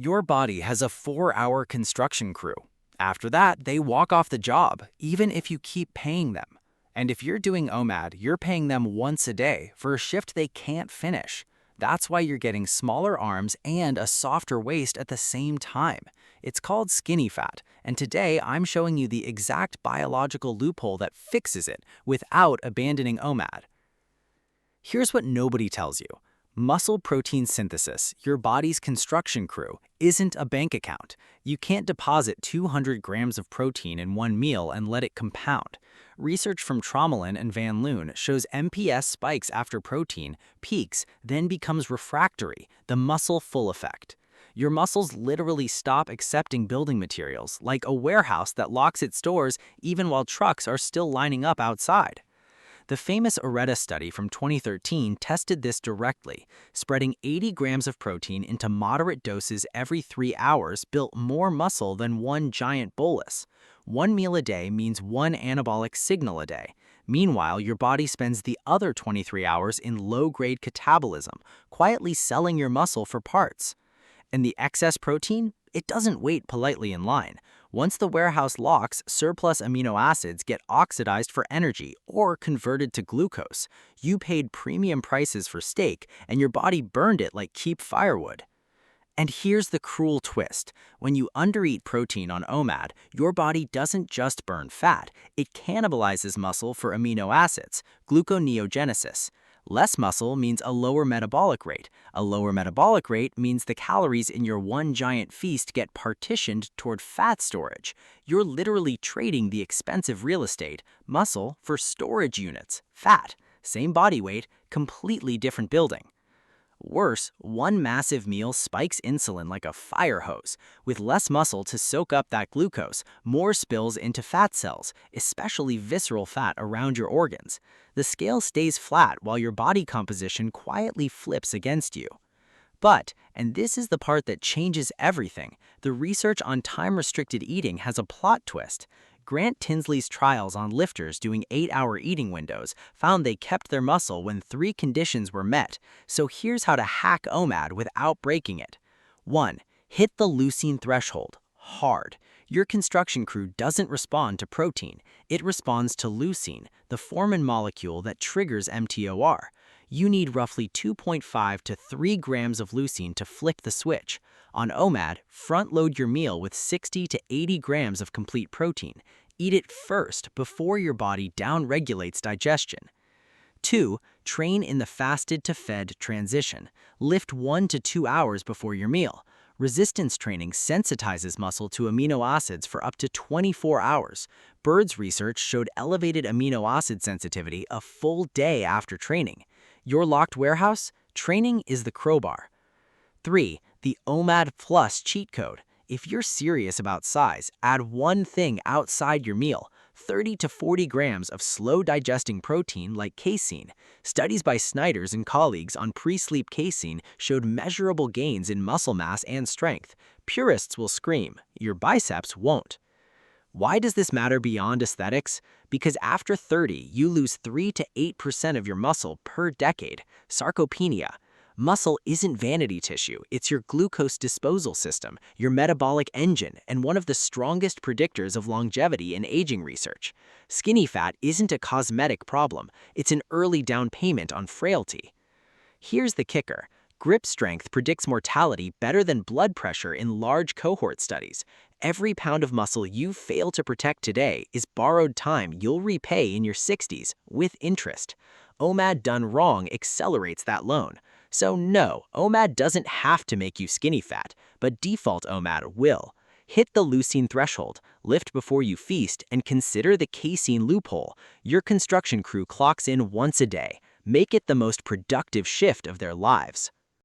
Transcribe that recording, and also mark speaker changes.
Speaker 1: Your body has a 4-hour construction crew. After that, they walk off the job, even if you keep paying them. And if you're doing OMAD, you're paying them once a day for a shift they can't finish. That's why you're getting smaller arms and a softer waist at the same time. It's called skinny fat, and today I'm showing you the exact biological loophole that fixes it without abandoning OMAD. Here's what nobody tells you. Muscle protein synthesis, your body's construction crew, isn't a bank account. You can't deposit 200 grams of protein in one meal and let it compound. Research from Trommelen and van Loon shows MPS spikes after protein, peaks, then becomes refractory, the muscle full effect. Your muscles literally stop accepting building materials, like a warehouse that locks its doors even while trucks are still lining up outside. The famous Areta study from 2013 tested this directly. Spreading 80 grams of protein into moderate doses every 3 hours built more muscle than one giant bolus. One meal a day means one anabolic signal a day. Meanwhile, your body spends the other 23 hours in low-grade catabolism, quietly selling your muscle for parts. And the excess protein? It doesn't wait politely in line. Once the warehouse locks, surplus amino acids get oxidized for energy or converted to glucose. You paid premium prices for steak, and your body burned it like cheap firewood. And here's the cruel twist. When you undereat protein on OMAD, your body doesn't just burn fat, it cannibalizes muscle for amino acids, gluconeogenesis. Less muscle means a lower metabolic rate. A lower metabolic rate means the calories in your one giant feast get partitioned toward fat storage. You're literally trading the expensive real estate, muscle, for storage units, fat. Same body weight, completely different building. Worse, one massive meal spikes insulin like a fire hose. With less muscle to soak up that glucose, more spills into fat cells, especially visceral fat around your organs. The scale stays flat while your body composition quietly flips against you. But, and this is the part that changes everything, the research on time-restricted eating has a plot twist. Grant Tinsley's trials on lifters doing 8-hour eating windows found they kept their muscle when 3 conditions were met. So here's how to hack OMAD without breaking it. 1. Hit the leucine threshold. Hard. Your construction crew doesn't respond to protein. It responds to leucine, the formin molecule that triggers mTOR. You need roughly 2.5 to 3 grams of leucine to flick the switch. On OMAD, front-load your meal with 60 to 80 grams of complete protein. Eat it first before your body down-regulates digestion. 2. Train in the fasted to fed transition. Lift 1 to 2 hours before your meal. Resistance training sensitizes muscle to amino acids for up to 24 hours. Bird's research showed elevated amino acid sensitivity a full day after training. Your locked warehouse? Training is the crowbar. 3. The OMAD-plus cheat code. If you're serious about size, add one thing outside your meal, 30 to 40 grams of slow-digesting protein like casein. Studies by Snijders and colleagues on pre-sleep casein showed measurable gains in muscle mass and strength. Purists will scream, your biceps won't. Why does this matter beyond aesthetics? Because after 30, you lose 3 to 8% of your muscle per decade. Sarcopenia. Muscle isn't vanity tissue, it's your glucose disposal system, your metabolic engine, and one of the strongest predictors of longevity in aging research. Skinny fat isn't a cosmetic problem, it's an early down payment on frailty. Here's the kicker. Grip strength predicts mortality better than blood pressure in large cohort studies. Every pound of muscle you fail to protect today is borrowed time you'll repay in your 60s with interest. OMAD done wrong accelerates that loan. So no, OMAD doesn't have to make you skinny fat, but default OMAD will. Hit the leucine threshold, lift before you feast, and consider the casein loophole. Your construction crew clocks in once a day. Make it the most productive shift of their lives.